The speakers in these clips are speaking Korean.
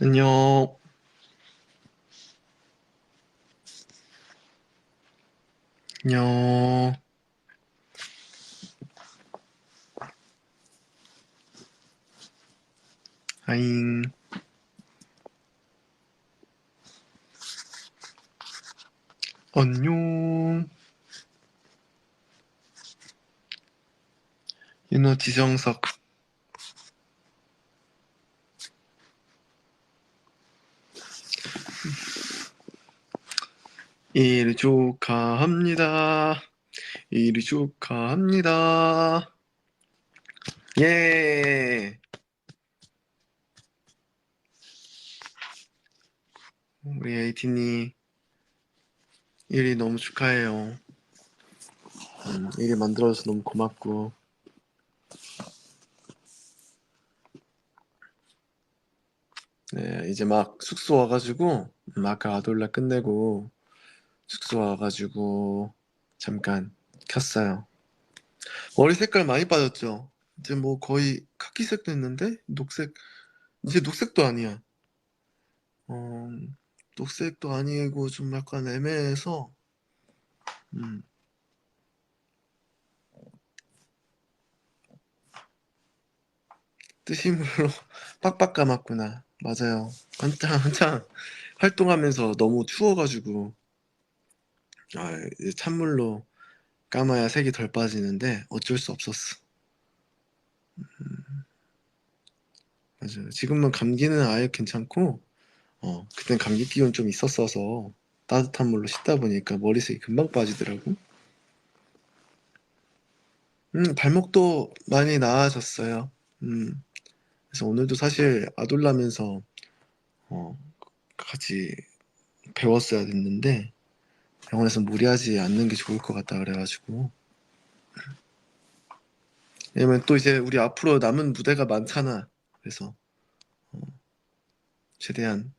안녕. 안녕. 아잉. 안녕. 윤호 지정석. 일 축하합니다. 일 축하합니다. 예. 우리 에이티니 일이 너무 축하해요. 일이 만들어줘서 너무 고맙고. 네, 이제 막 숙소 와가지고 아까 아돌라 끝내고 숙소 와가지고 잠깐 켰어요. 머리 색깔 많이 빠졌죠? 이제 뭐 거의 카키색 됐는데 녹색 이제 녹색도 아니야. 어, 녹색도 아니고 좀 약간 애매해서 음, 뜨심으로 빡빡 감았구나. 맞아요. 한창 활동하면서 너무 추워가지고 이제 찬물로 감아야 색이 덜 빠지는데 어쩔 수 없었어. 맞아요. 지금은 감기는 아예 괜찮고 그땐 감기 기운 좀 있었어서 따뜻한 물로 씻다 보니까 머리색이 금방 빠지더라고. 발목도 많이 나아졌어요. 그래서 오늘도 사실 아돌라면서 어, 같이 배웠어야 됐는데 병원에서 무리하지 않는 게 좋을 것 같다 그래가지고 왜냐면 또 이제 우리 앞으로 남은 무대가 많잖아. 그래서 최대한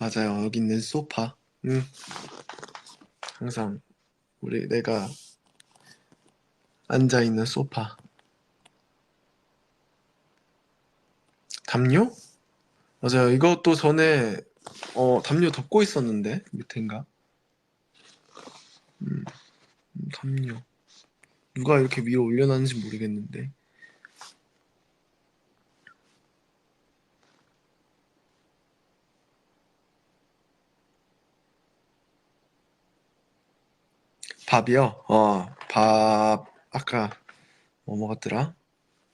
맞아요. 여기 있는 소파 항상 내가 앉아 있는 소파. 담요? 맞아요. 이것도 전에 담요 덮고 있었는데 밑인가? 음, 담요 누가 이렇게 위로 올려놨는지 모르겠는데 밥이요? 밥 아까 뭐 먹었더라?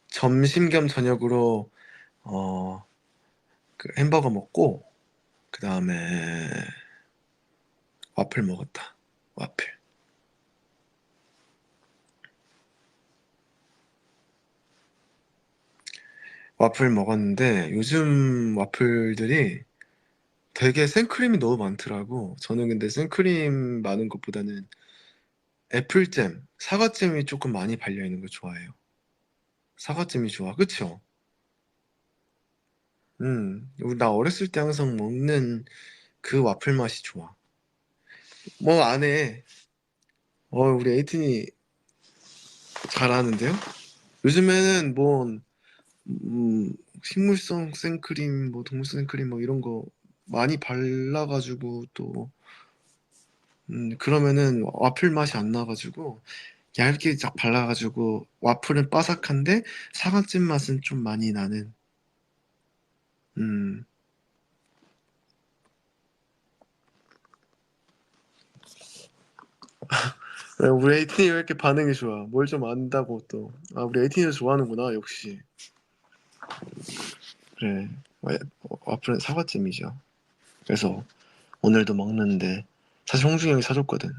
점심 겸 저녁으로 어, 그 햄버거 먹고 그 다음에 와플 먹었다. 와플. 와플 먹었는데 요즘 와플들이 되게 생크림이 너무 많더라고. 저는 근데 생크림 많은 것보다는 애플잼, 사과잼이 조금 많이 발려 있는 걸 좋아해요. 사과잼이 좋아, 그쵸? 나 어렸을 때 항상 먹는 그 와플 맛이 좋아. 뭐 안에 우리 에이틴이 잘하는데요? 요즘에는 뭐 식물성 생크림, 뭐 동물 생크림 뭐 이런 거 많이 발라가지고 또 그러면은 와플 맛이 안 나가지고 얇게 쫙 발라가지고 와플은 바삭한데 사과잼 맛은 좀 많이 나는 음 우리 에이틴이 왜 이렇게 반응이 좋아? 뭘 좀 안다고 또. 우리 에이틴이 좋아하는구나 역시. 그래. 와플은 사과잼이죠. 그래서 오늘도 먹는데 사실 홍중이 형이 사줬거든.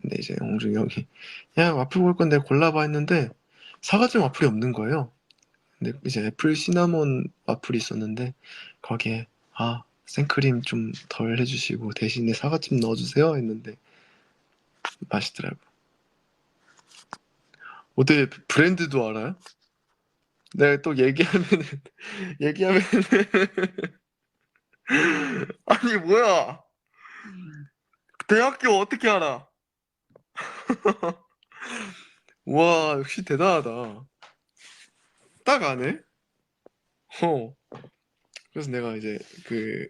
근데 이제 홍중이 형이 야 와플 먹을 건데 골라봐 했는데 사과잼 와플이 없는 거예요. 근데 이제 애플 시나몬 와플이 있었는데 거기에 생크림 좀 덜 해주시고 대신에 사과잼 넣어주세요 했는데 맛있더라고. 어떻게 브랜드도 알아요? 내가 또 얘기하면은 얘기하면은 아니 뭐야? 대학교 어떻게 알아? 와, 역시 대단하다. 딱 아네? 어. 그래서 내가 이제 그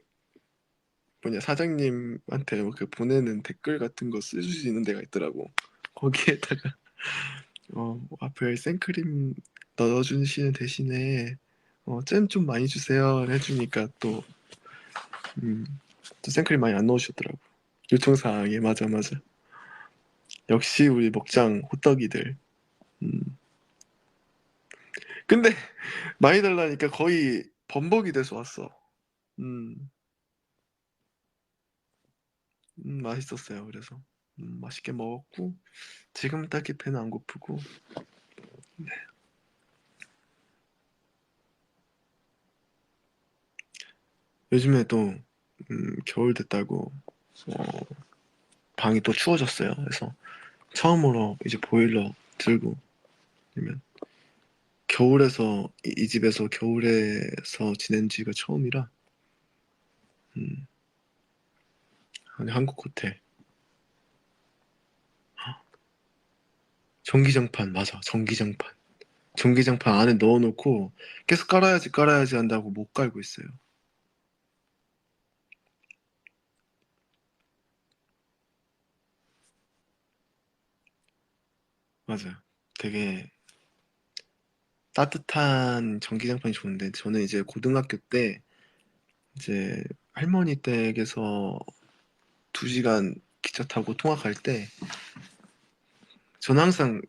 뭐냐 사장님한테 그 보내는 댓글 같은 거 쓸 수 있는 데가 있더라고. 거기에다가 앞에 생크림 넣어주시는 대신에 잼 좀 많이 주세요 해주니까 음, 또 생크림 많이 안 넣으셨더라고. 요청사항에 맞아 맞아. 역시 우리 먹장 호떡이들. 음. 근데 많이 달라니까 거의 범벅이 돼서 왔어. 음, 맛있었어요. 그래서 맛있게 먹었고 지금 딱히 배는 안 고프고. 요즘에 또 겨울 됐다고 어, 방이 또 추워졌어요. 그래서 처음으로 이제 보일러 들고 그러면 겨울에서 이 집에서 겨울에서 지낸 지가 처음이라 음, 아니, 한국 호텔 전기장판 맞아 전기장판 전기장판 안에 넣어놓고 계속 깔아야지 한다고 못 깔고 있어요. 맞아요. 되게 따뜻한 전기장판이 좋은데 저는 이제 고등학교 때 이제 할머니 댁에서 2시간 기차 타고 통학할 때 저는 항상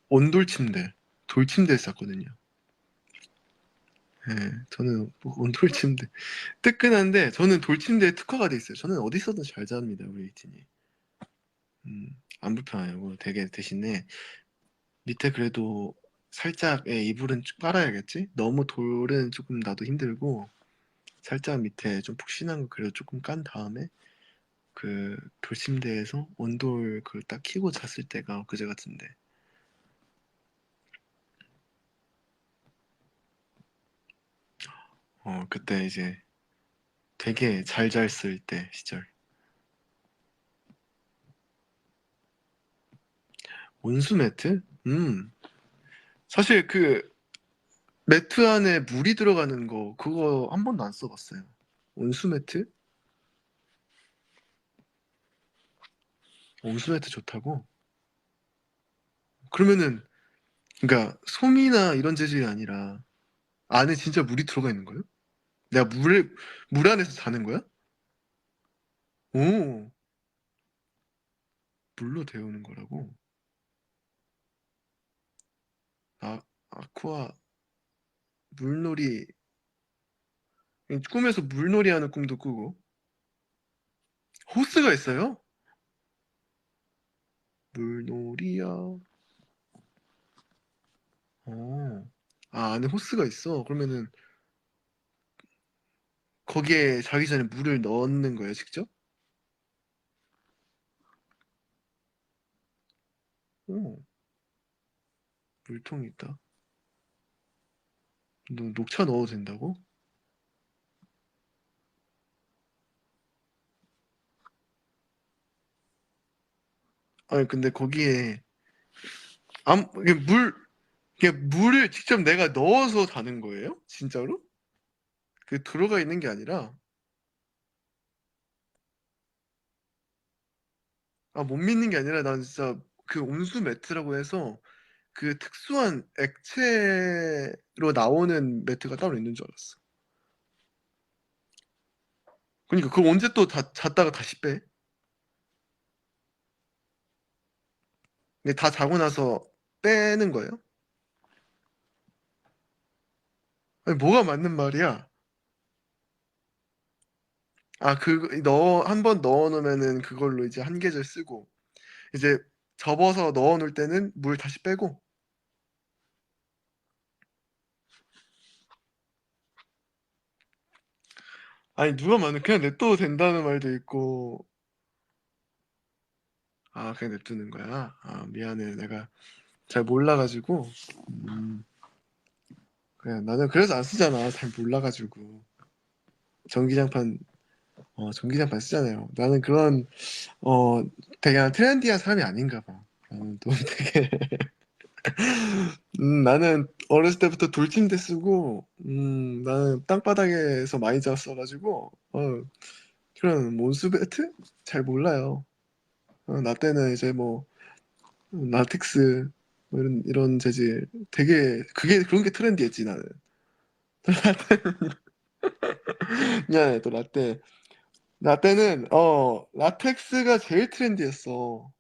온돌 침대, 돌 침대에 쌌거든요. 예, 저는 온돌 침대 뜨끈한데 저는 돌 침대에 특화가 돼 있어요. 저는 어디 있어도 잘 잡니다 우리 이진이. 안 불편해요. 뭐 되게 대신에 밑에 그래도 살짝 이불은 좀 깔아야겠지? 너무 돌은 조금 나도 힘들고 살짝 밑에 좀 푹신한 거 그래도 조금 깐 다음에 그 돌침대에서 온돌 그걸 딱 켜고 잤을 때가 그제 같은데 그때 이제 되게 잘 잤을 때 시절. 온수 매트? 사실 그 매트 안에 물이 들어가는 거 그거 한 번도 안 써봤어요. 온수 매트? 온수 매트 좋다고? 그러면은 그러니까 솜이나 이런 재질이 아니라 안에 진짜 물이 들어가 있는 거예요? 내가 물 안에서 자는 거야? 오, 물로 데우는 거라고? 아, 아쿠아 물놀이 꿈에서 물놀이 하는 꿈도 꾸고 호스가 있어요? 물놀이야. 어. 아, 안에 호스가 있어. 그러면은 거기에 자기 전에 물을 넣는 거예요, 직접? 오, 물통이 있다. 녹차 넣어도 된다고? 아니, 근데 거기에 이게 이게 물을 직접 내가 넣어서 자는 거예요? 진짜로? 그 들어가 있는 게 아니라 못 믿는 게 아니라 난 진짜 그 온수 매트라고 해서 그 특수한 액체로 나오는 매트가 따로 있는 줄 알았어. 그러니까 그거 언제 또 잤다가 다시 빼? 근데 다 자고 나서 빼는 거예요? 아니, 뭐가 맞는 말이야? 한 번 넣어 놓으면은 그걸로 이제 한 계절 쓰고 이제 접어서 넣어 놓을 때는 물 다시 빼고. 아니 누가 말은 그냥 냅둬도 된다는 말도 있고. 그냥 냅두는 거야? 미안해. 내가 잘 몰라 가지고. 음. 그냥 나는 그래서 안 쓰잖아. 잘 몰라 가지고. 전기장판 전기장판 쓰잖아요. 나는 그런 어 되게 트렌디한 사람이 아닌가 봐. 나는 또 되게 나는 어렸을 때부터 돌침대 쓰고, 나는 땅바닥에서 많이 잤어가지고, 그런 몬스베트? 잘 몰라요. 나 때는 이제 뭐, 라텍스, 뭐 이런 재질, 되게, 그런 게 트렌디했지, 나는. 미안해, 또 라떼. 라떼는, 라텍스가 제일 트렌디했어.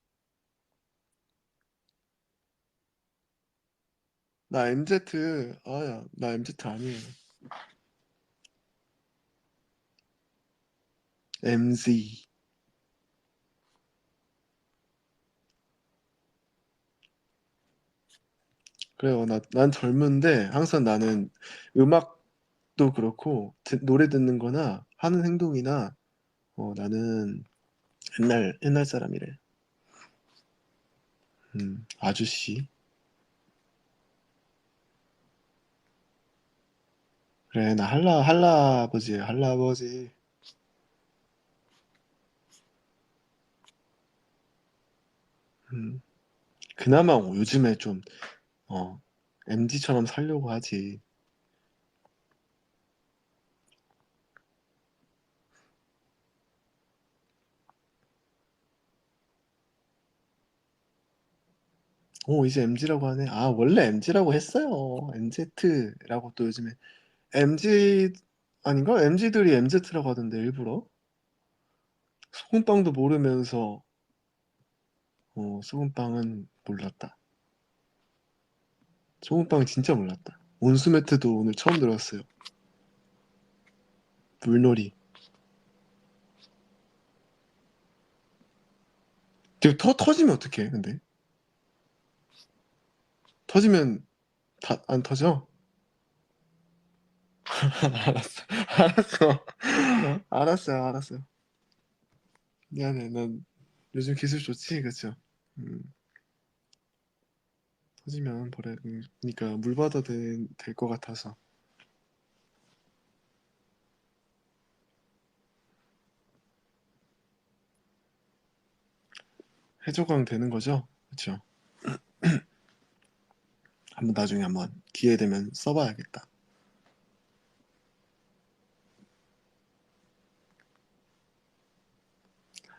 나 MZ, 나 MZ 아니에요. MZ. 그래요. 난 젊은데 항상 나는 음악도 그렇고 노래 듣는 거나 하는 행동이나 나는 옛날 사람이래. 아저씨. 그래, 나 할라버지야, 할라버지. 음, 그나마 요즘에 좀, MZ처럼 살려고 하지. 이제 MZ라고 하네. 아, 원래 MZ라고 했어요. MZ라고 또 요즘에. MZ, 아닌가? MZ들이 MZ라고 하던데, 일부러. 소금빵도 모르면서, 소금빵은 몰랐다. 소금빵은 진짜 몰랐다. 온수매트도 오늘 처음 들었어요. 물놀이. 되게 터지면 어떡해, 근데? 터지면 안 터져? 알았어. 알았어. 알았어요. 미안해. 난 요즘 기술 좋지, 그쵸? 음, 터지면 버려. 그러니까 물 받아도 될 것 같아서. 해조광 되는 거죠? 그쵸? 나중에 한번 기회 되면 써봐야겠다.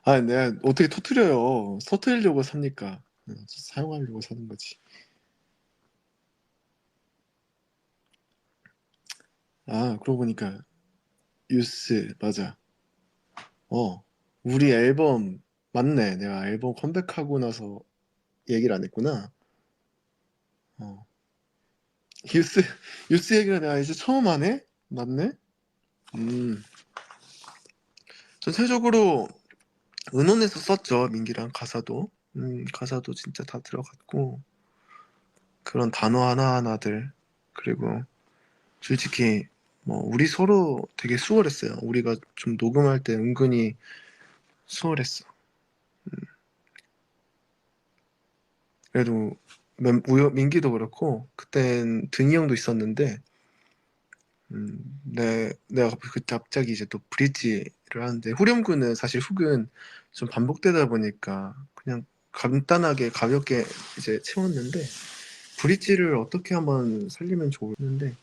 아, 내가 어떻게 터트려요? 터트리려고 삽니까? 사용하려고 사는 거지. 아, 그러고 보니까 유스, 맞아. 어, 우리 앨범, 맞네. 내가 앨범 컴백하고 나서 얘기를 안 했구나. 어, 유스, 유스 얘기를 내가 이제 처음 하네? 맞네? 음, 전체적으로 은혼에서 썼죠. 민기랑 가사도. 가사도 진짜 다 들어갔고, 그런 단어 하나하나들. 그리고 솔직히, 뭐, 우리 서로 되게 수월했어요. 우리가 좀 녹음할 때 은근히 수월했어. 그래도, 민기도 그렇고, 그땐 등이 형도 있었는데, 내가 그때 갑자기 이제 또 브릿지를 하는데 후렴구는 사실 훅은 좀 반복되다 보니까 그냥 간단하게 가볍게 이제 채웠는데 브릿지를 어떻게 한번 살리면 좋을는데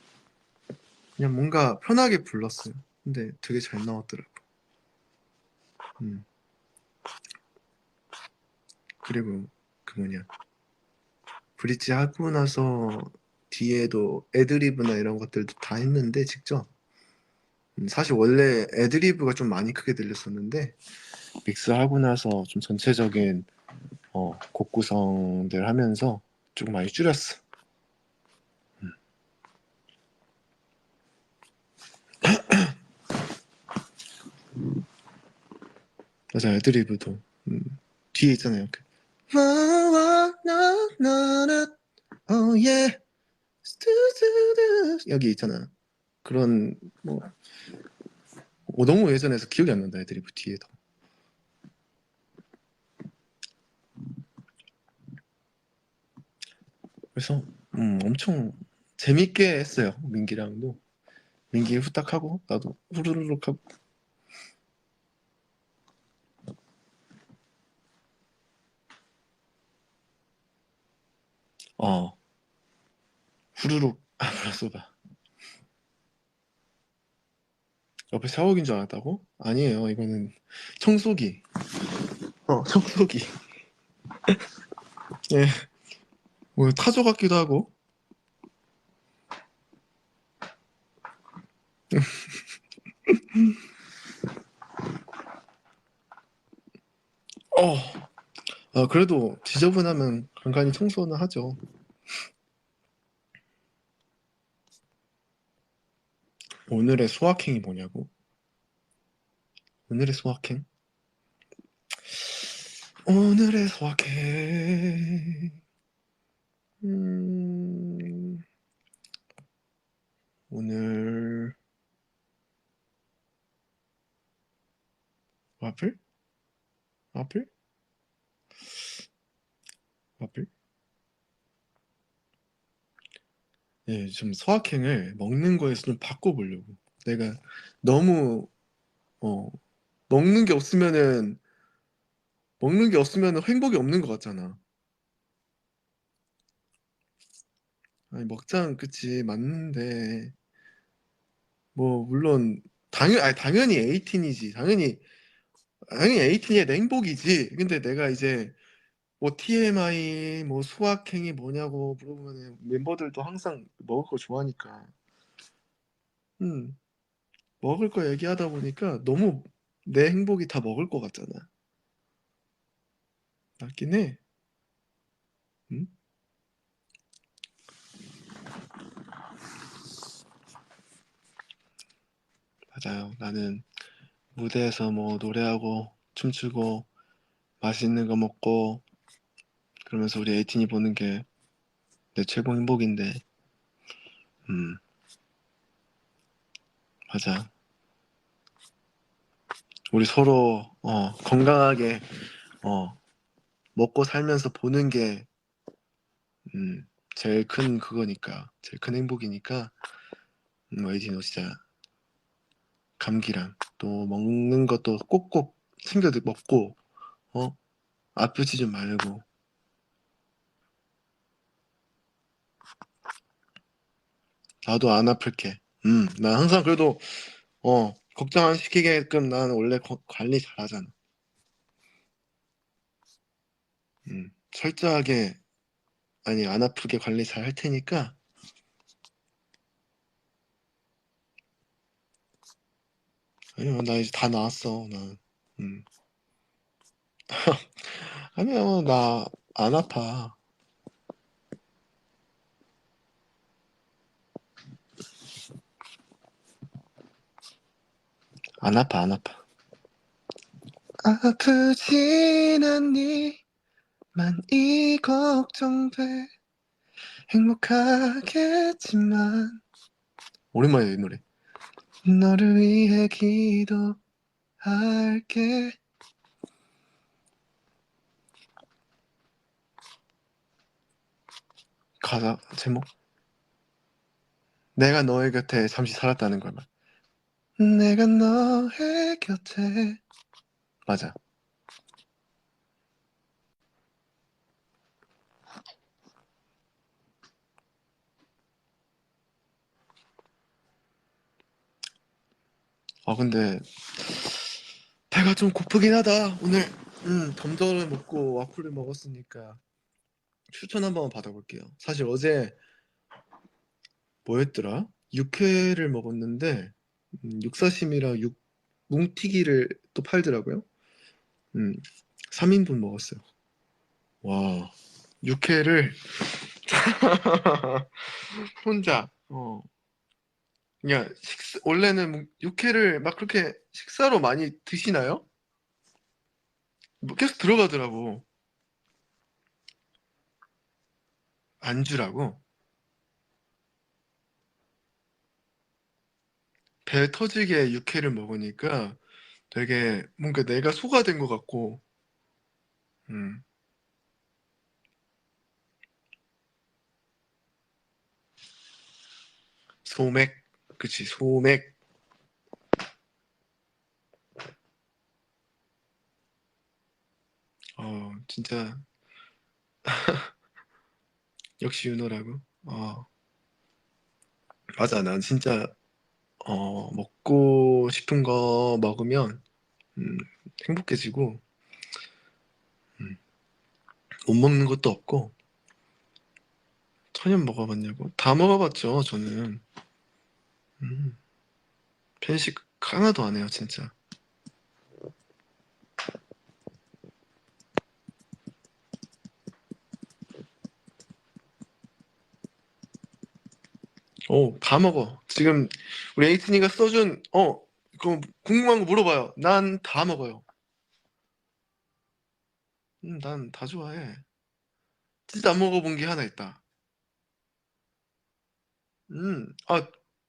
그냥 뭔가 편하게 불렀어요. 근데 되게 잘 나왔더라고. 음, 그리고 그 뭐냐 브릿지 하고 나서 뒤에도 애드리브나 이런 것들도 다 했는데 직접 사실 원래 애드리브가 좀 많이 크게 들렸었는데 믹스하고 나서 좀 전체적인 곡 구성들 하면서 조금 많이 줄였어. 맞아, 애드리브도 뒤에 있잖아요. 나나나 예 여기 있잖아. 그런 뭐 너무 예전에서 기억이 안 난다. 애드리브 뒤에도. 그래서 엄청 재밌게 했어요. 민기랑도. 민기 후딱하고 나도 후루룩 하고. 어, 후루룩 불었어봐. 옆에 샤워기인 줄 알았다고? 아니에요. 이거는 청소기. 청소기. 예, 뭐 타조 같기도 하고. 어, 그래도 지저분하면 간간히 청소는 하죠. 오늘의 수학행이 뭐냐고? 오늘의 수학행? 오늘의 수학행. 음, 오늘 와플? 와플? 와플? 예, 좀 수학행을 먹는 거에서 좀 바꿔보려고. 내가 너무 어 먹는 게 없으면은 행복이 없는 것 같잖아. 아니 먹장 그치 맞는데 뭐 물론 당연히 에이틴이지. 당연히 에이틴이 내 행복이지. 근데 내가 이제 뭐 TMI 뭐 수학행이 뭐냐고 물어보면 멤버들도 항상 먹을 거 좋아하니까 음 먹을 거 얘기하다 보니까 너무 내 행복이 다 먹을 것 같잖아. 맞긴 해. 음? 맞아요. 나는 무대에서 뭐 노래하고 춤추고 맛있는 거 먹고 그러면서 우리 에이틴이 보는 게 내 최고 행복인데 음 맞아. 우리 서로 건강하게 어 먹고 살면서 보는 게 제일 큰 그거니까 제일 큰 행복이니까 에이틴 너 진짜 감기랑 또 먹는 것도 꼭꼭 챙겨 먹고 어 아프지 좀 말고 나도 안 아플게. 난 항상 그래도 걱정 안 시키게끔 난 원래 관리 잘하잖아. 철저하게 아니 안 아프게 관리 잘 할 테니까 아니요 나 이제 다 나았어 난. 음. 아니요 나 안 아파. 안 아파 안 아파. 아프진 않니 만 이 걱정돼 행복하겠지만 오랜만이야 이 노래. 너를 위해 기도할게. 가사 제목 내가 너의 곁에 잠시 살았다는 걸 말. 내가 너의 곁에 맞아. 근데 배가 좀 고프긴 하다 오늘. 덤더를 먹고 와플을 먹었으니까 추천 한번 받아볼게요. 사실 어제 뭐였더라? 육회를 먹었는데 육사심이랑 뭉티기를 또 팔더라고요. 음, 3인분 먹었어요. 와, 육회를 혼자. 그냥 원래는 육회를 막 그렇게 식사로 많이 드시나요? 뭐 계속 들어가더라고. 안주라고. 배 터지게 육회를 먹으니까 되게 뭔가 내가 소가 된 것 같고, 음, 소맥, 그치, 소맥. 진짜 역시 윤호라고. 맞아. 난 진짜 먹고 싶은 거 먹으면 음, 행복해지고 음, 못 먹는 것도 없고. 천연 먹어봤냐고? 다 먹어봤죠, 저는. 음, 편식 하나도 안 해요, 진짜. 다 먹어. 지금 우리 에이튼이가 써준 그거 궁금한 거 물어봐요. 난 다 먹어요. 난 다 좋아해. 진짜 안 먹어본 게 하나 있다.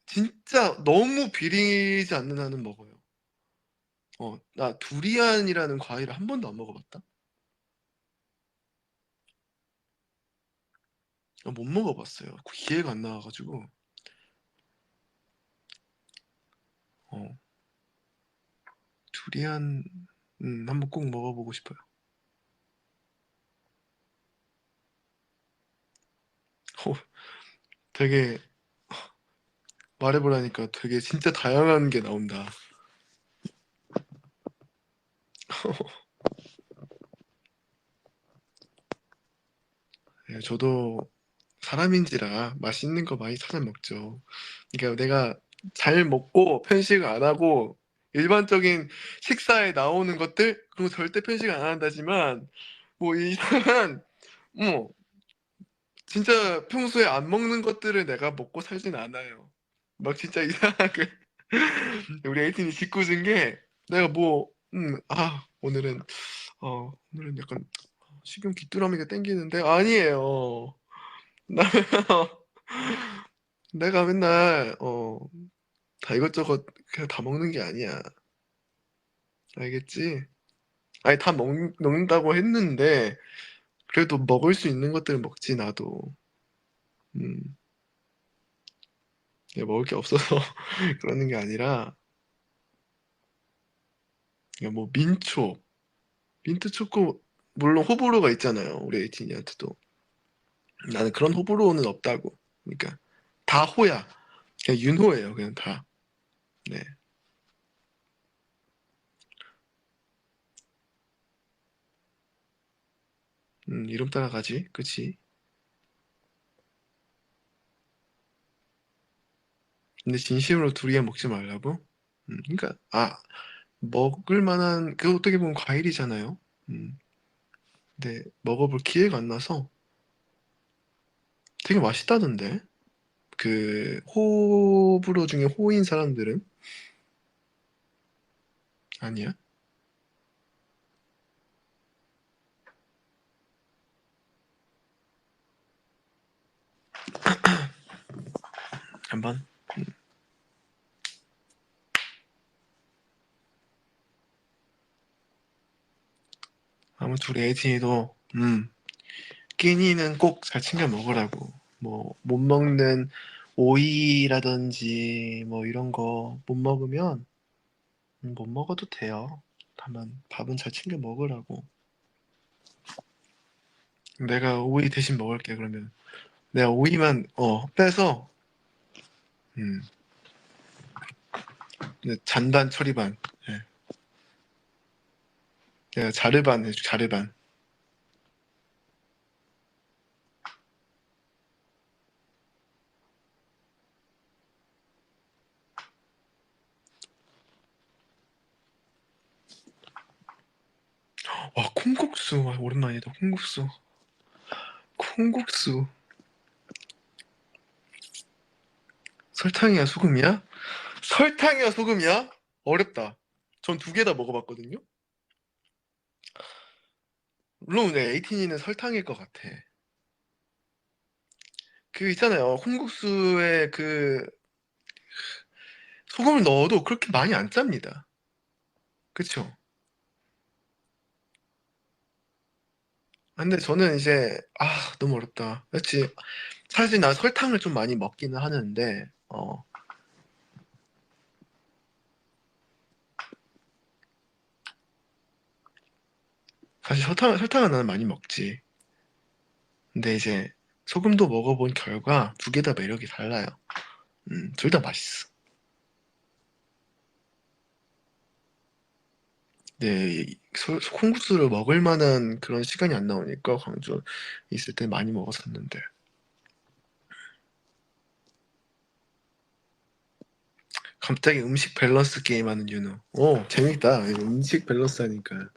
진짜 너무 비리지 않는 한은 먹어요. 나 두리안이라는 과일을 한 번도 안 먹어봤다. 못 먹어봤어요. 기회가 안 나와가지고. 어, 두리안, 한번 꼭 먹어보고 싶어요. 어, 되게, 말해보라니까 되게 진짜 다양한 게 나온다. 예, 저도 사람인지라 맛있는 거 많이 찾아 먹죠. 그러니까 내가 잘 먹고 편식을 안 하고 일반적인 식사에 나오는 것들 그런 거 절대 편식 안 한다지만 뭐 이상한 뭐 진짜 평소에 안 먹는 것들을 내가 먹고 살진 않아요. 막 진짜 이상하게 우리 에이틴이 짓궂은 게 내가 뭐 오늘은 약간 식용 귀뚜라미가 땡기는데 아니에요. 나 내가 맨날 다 이것저것 그냥 다 먹는 게 아니야. 알겠지? 아니 다 먹는다고 했는데 그래도 먹을 수 있는 것들은 먹지 나도. 음, 그냥 먹을 게 없어서 그러는 게 아니라 그냥 뭐 민초, 민트 초코 물론 호불호가 있잖아요. 우리 에이티니한테도. 나는 그런 호불호는 없다고. 그러니까 다 호야. 그냥 윤호예요. 그냥 다. 네. 이름 따라가지. 그치? 근데 진심으로 두리안 먹지 말라고? 그러니까 먹을 만한 그 어떻게 보면 과일이잖아요. 음, 근데 먹어볼 기회가 안 나서 되게 맛있다던데. 그 호불호 중에 호인 사람들은 아니야? 한번. 아무튼 우리 에이진이도 끼니는 꼭 잘 챙겨 먹으라고. 뭐 못 먹는 오이라든지 뭐 이런 거 못 먹으면 못 먹어도 돼요. 다만 밥은 잘 챙겨 먹으라고. 내가 오이 대신 먹을게 그러면. 내가 오이만 빼서 음, 잔반 처리반. 예. 내가 자르반 해줄 자르반. 와 콩국수 오랜만이다. 콩국수. 콩국수. 설탕이야 소금이야? 설탕이야 소금이야? 어렵다. 전 두 개 다 먹어봤거든요. 물론 내 에이틴이는 설탕일 것 같아. 그 있잖아요. 콩국수에 그 소금을 넣어도 그렇게 많이 안 짭니다. 그쵸? 근데 저는 이제 너무 어렵다. 그렇지. 사실 나 설탕을 좀 많이 먹기는 하는데 사실 설탕은 나는 많이 먹지. 근데 이제 소금도 먹어본 결과 두 개 다 매력이 달라요. 둘 다 맛있어. 네, 콩국수를 먹을 만한 그런 시간이 안 나오니까 광주 있을 때 많이 먹었었는데. 갑자기 음식 밸런스 게임 하는 윤우. 오, 재밌다. 이거 음식 밸런스 하니까.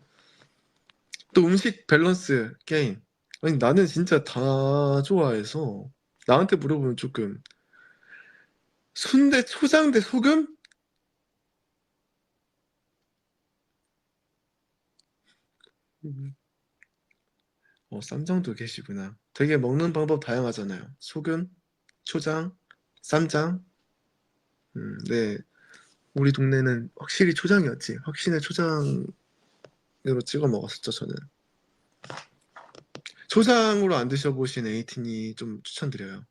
또 음식 밸런스 게임. 아니, 나는 진짜 다 좋아해서 나한테 물어보면 조금 순대 초장 대 소금? 음. 쌈장도 계시구나. 되게 먹는 방법 다양하잖아요. 소금, 초장, 쌈장. 네. 우리 동네는 확실히 초장이었지. 확신의 초장으로 찍어 먹었었죠, 저는. 초장으로 안 드셔보신 에이틴이 좀 추천드려요.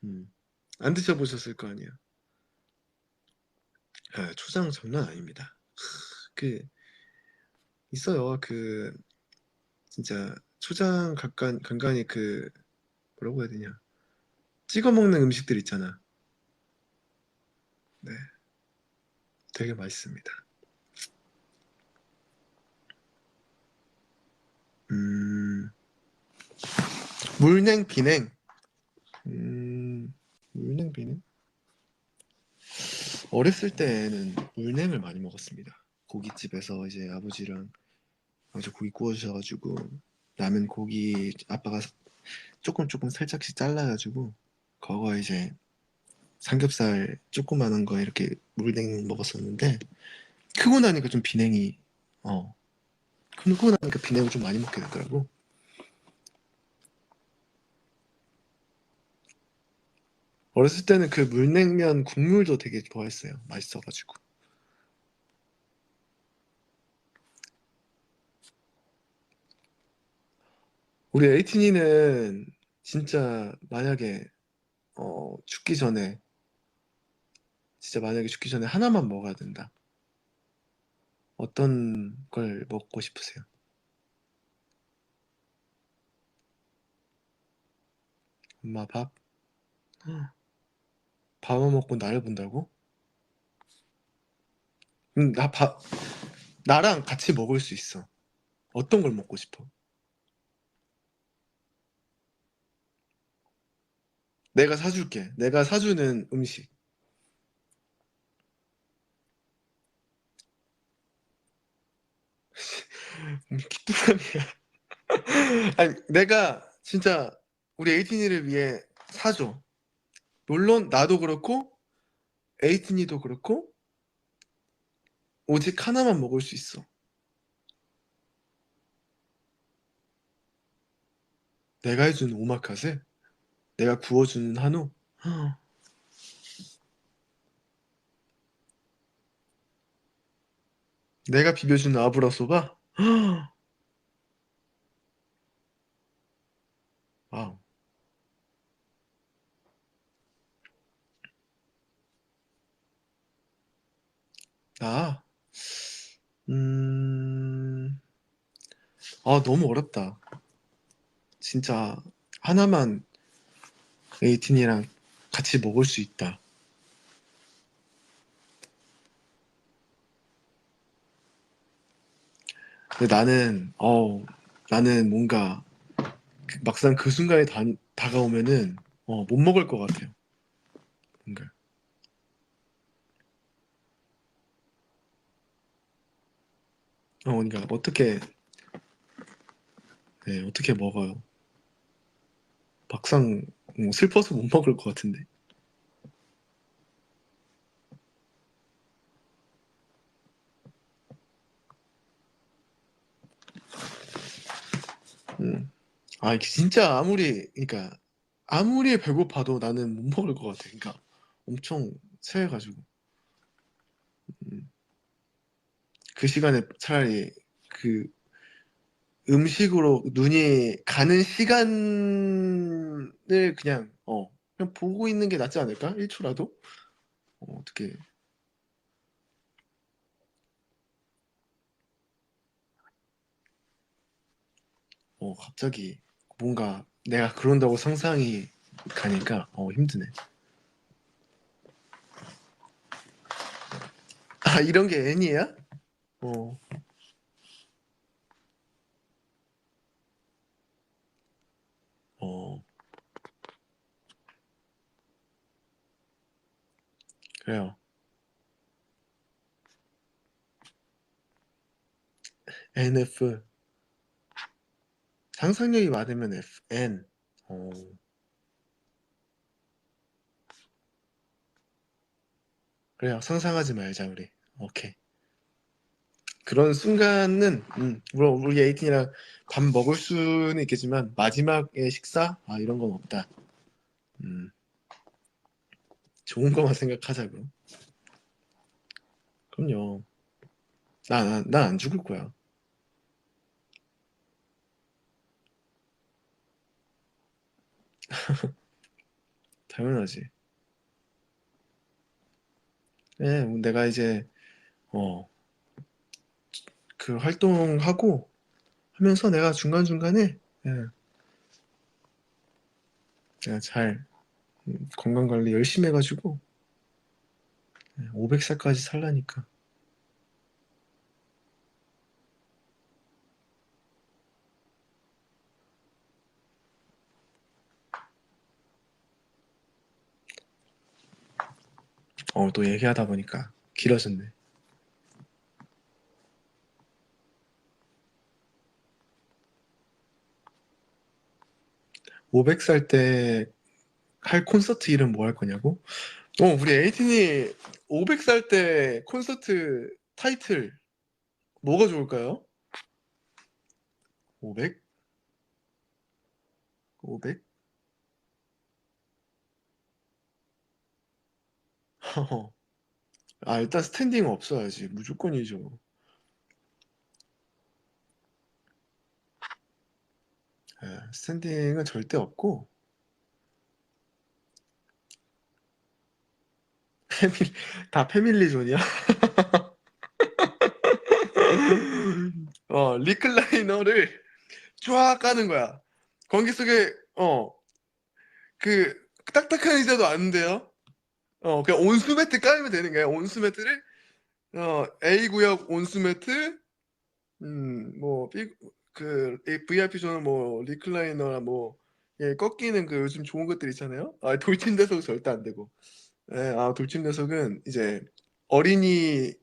음. 안 드셔보셨을 거 아니에요. 아, 초장 장난 아닙니다. 그, 있어요. 진짜, 초장 간간이 뭐라고 해야 되냐. 찍어 먹는 음식들 있잖아. 네. 되게 맛있습니다. 음, 물냉, 비냉. 음, 물냉, 비냉? 어렸을 때는 물냉을 많이 먹었습니다. 고깃집에서 이제 아버지랑 아버지 고기 구워주셔가지고 라면 고기 아빠가 조금 조금 살짝씩 잘라가지고 그거 이제 삼겹살 조그만한 거 이렇게 물냉 먹었었는데 크고 나니까 좀 비냉이 어 크고 나니까 비냉을 좀 많이 먹게 되더라고. 어렸을 때는 그 물냉면 국물도 되게 좋아했어요. 맛있어가지고. 우리 에이틴이는 진짜 만약에 죽기 전에 진짜 만약에 죽기 전에 하나만 먹어야 된다. 어떤 걸 먹고 싶으세요? 엄마 밥? 밥만 먹고 나를 본다고? 나랑 같이 먹을 수 있어. 어떤 걸 먹고 싶어? 내가 사줄게. 내가 사주는 음식. 기특함이야. 아니, 내가 진짜 우리 에이틴이를 위해 사줘. 물론 나도 그렇고 에이틴이도 그렇고 오직 하나만 먹을 수 있어. 내가 해주는 오마카세? 내가 구워주는 한우? 내가 비벼주는 아브라소바? 와우. 나, 음, 너무 어렵다. 진짜 하나만 에이틴이랑 같이 먹을 수 있다. 근데 나는 뭔가 막상 그 순간에 다가오면은, 못 먹을 것 같아요. 뭔가. 그러니까 어떻게 먹어요. 막상 슬퍼서 못 먹을 것 같은데. 음. 이게 진짜 그러니까 아무리 배고파도 나는 못 먹을 것 같아. 그러니까 엄청 체해가지고. 음. 그 시간에 차라리 그 음식으로 눈이 가는 시간을 그냥 보고 있는 게 낫지 않을까? 1초라도? 어떻게, 갑자기 뭔가 내가 그런다고 상상이 가니까 힘드네. 아, 이런 게 N이야? 어, 어, 그래요. NF. 상상력이 많으면 F, N. 어, 그래요. 상상하지 말자, 우리. 오케이. 그런 순간은, 물론 우리 에이틴이랑 밥 먹을 수는 있겠지만, 마지막에 식사? 아, 이런 건 없다. 음, 좋은 것만 생각하자고. 그럼요. 난 안 죽을 거야. 당연하지. 예, 내가 이제, 어, 그 활동하고 하면서 내가 중간중간에, 예, 내가 잘 건강관리 열심히 해가지고, 500살까지 살라니까. 또 얘기하다 보니까 길어졌네. 500살 때 할 콘서트 이름 뭐 할 거냐고? 우리 에이틴이 500살 때 콘서트 타이틀 뭐가 좋을까요? 500? 500? 아, 일단 스탠딩 없어야지. 무조건이죠. 스탠딩은 절대 없고, 패밀리, 다 패밀리존이야. 리클라이너를 쫙 까는 거야. 거기 속에, 그, 딱딱한 의자도 안 돼요. 그냥 온수 매트 깔면 되는 거야. 온수 매트를, A 구역 온수 매트, 뭐, 이 VIP 존은 뭐, 리클라이너나 뭐, 예, 꺾이는 그 요즘 좋은 것들 있잖아요. 아, 돌침대석 절대 안 되고. 예, 돌침대석은 이제 어린이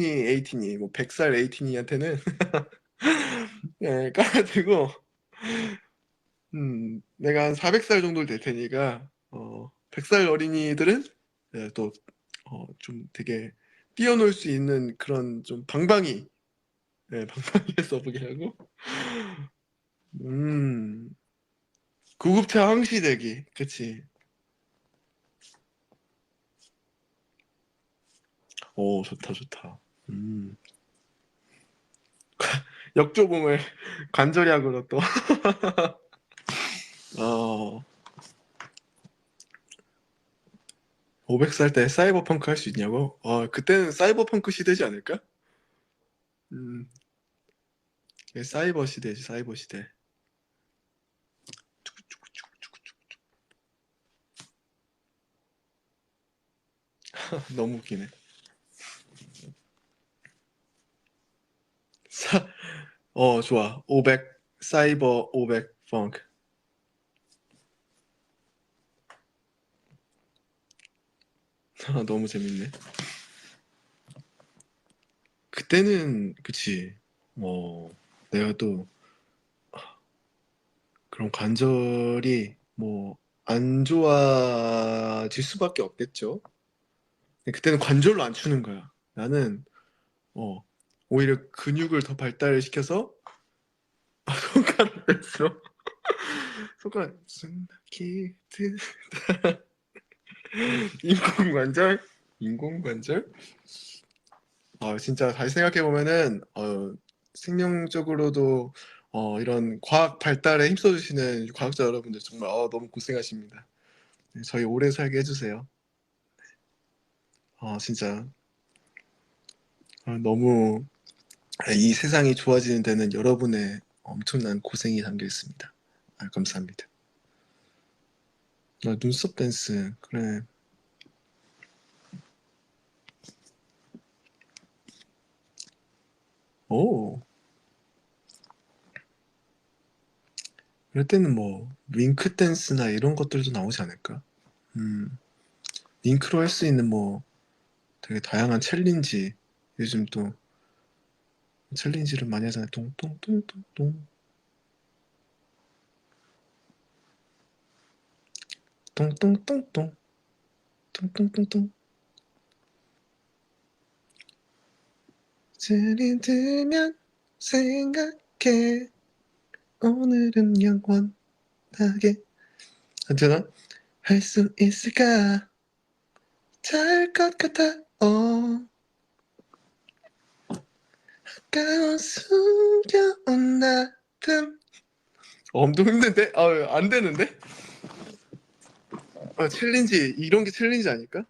에이틴이, 뭐, 100살 에이틴이한테는, 예, 깔아두고, 내가 한 400살 정도 될 테니까, 100살 어린이들은, 예, 또, 좀 되게 뛰어놀 수 있는 그런 좀 방방이, 예, 방방이에서 보게 하고, 음, 구급차 항시대기, 그치. 오, 좋다, 좋다. 음, 역조공을 관절약으로 또, 어, 500살 때 사이버펑크 할 수 있냐고? 그때는 사이버펑크 시대지 않을까? 음, 사이버 시대지, 사이버 시대. 너무 웃기네. 사, 좋아. 500, 사이버 500 펑크. 너무 재밌네. 그때는, 그치. 내가 또 그런 관절이 뭐, 안 좋아질 수밖에 없겠죠. 근데 그때는 관절로 안 추는 거야. 나는, 어, 오히려 근육을 더 발달을 시켜서, 손가락 뺐어. 손가락, 키트, 인공관절? 인공관절? 진짜 다시 생각해보면은, 생명적으로도, 이런 과학 발달에 힘써주시는 과학자 여러분들 정말, 너무 고생하십니다. 네, 저희 오래 살게 해주세요. 진짜, 너무, 이 세상이 좋아지는 데는 여러분의 엄청난 고생이 담겨 있습니다. 아, 감사합니다. 아, 눈썹 댄스 그래. 오, 이럴 때는 뭐 윙크 댄스나 이런 것들도 나오지 않을까? 음, 윙크로 할 수 있는 뭐 되게 다양한 챌린지, 요즘 또 챌린지를 많이 하잖아요. 똥똥똥똥똥 똥똥똥똥 똥똥똥똥. 질이 들면 생각해 오늘은 영원하게 언제나 할 수 있을까? 잘 것 같아. 가까운 숨겨온 나름. 엄청 힘든데? 아, 안 되는데? 아, 챌린지 이런 게 챌린지 아닐까?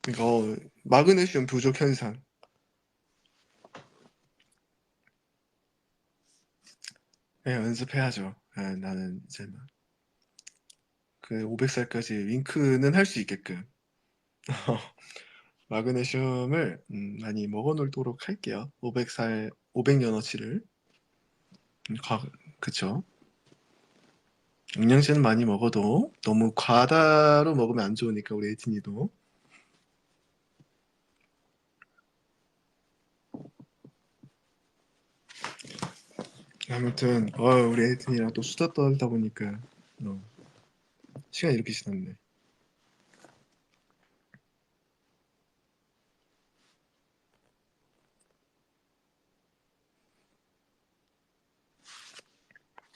이거 마그네슘 부족 현상. 네, 연습해야죠. 네, 나는 이제 그 500살까지 윙크는 할 수 있게끔 마그네슘을 많이 먹어 놓도록 할게요. 500살 500년어치를. 가, 그쵸? 영양제는 많이 먹어도 너무 과다로 먹으면 안 좋으니까 우리 에이틴이도. 아무튼 우리 에이튼이랑 또 수다 떨다 보니까 어, 시간이 이렇게 지났네.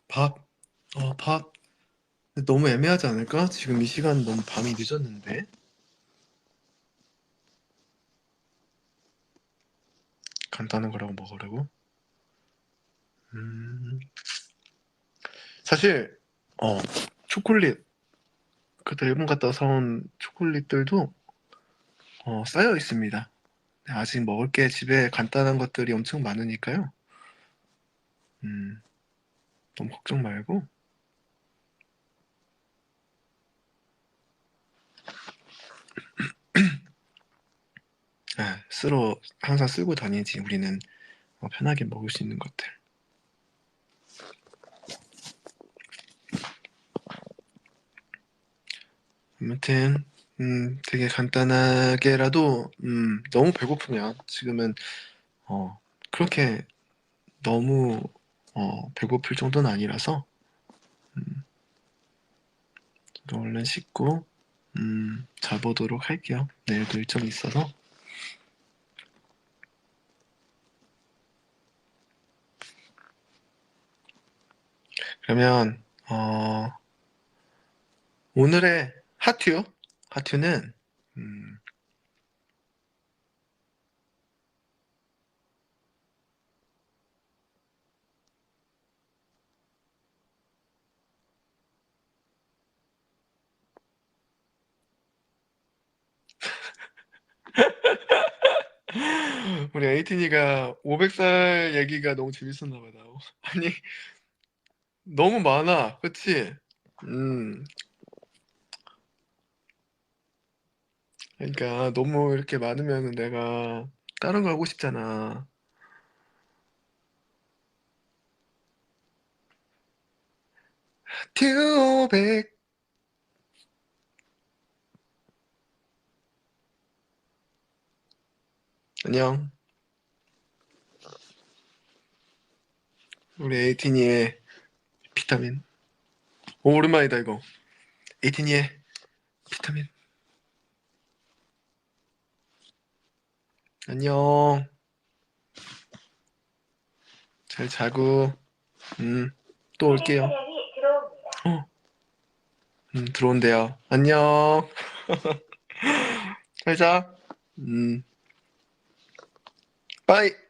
밥, 밥 너무 애매하지 않을까? 지금 이 시간 너무 밤이 늦었는데. 간단한 거라고 먹으려고. 음, 사실 초콜릿 그때 일본 갔다 사온 초콜릿들도 쌓여 있습니다. 네, 아직 먹을 게 집에 간단한 것들이 엄청 많으니까요. 음, 너무 걱정 말고. 쓰러 항상 쓰고 다니지 우리는. 편하게 먹을 수 있는 것들. 아무튼 되게 간단하게라도 너무 배고프면 지금은 그렇게 너무 배고플 정도는 아니라서 얼른 씻고 자보도록 할게요. 내일도 일정이 있어서. 그러면 오늘의 하튜는 음, 우리 에이틴이가 500살 얘기가 너무 재밌었나 봐. 아니 너무 많아, 그치? 음, 그러니까 너무 이렇게 많으면 내가 다른 거 하고 싶잖아. 튜 500. 안녕. 우리 에이틴이의 비타민. 오, 오랜만이다 이거. 에이틴이의 비타민. 안녕. 잘 자고. 또 올게요. 어, 들어온대요. 안녕. 잘 자. 빠이.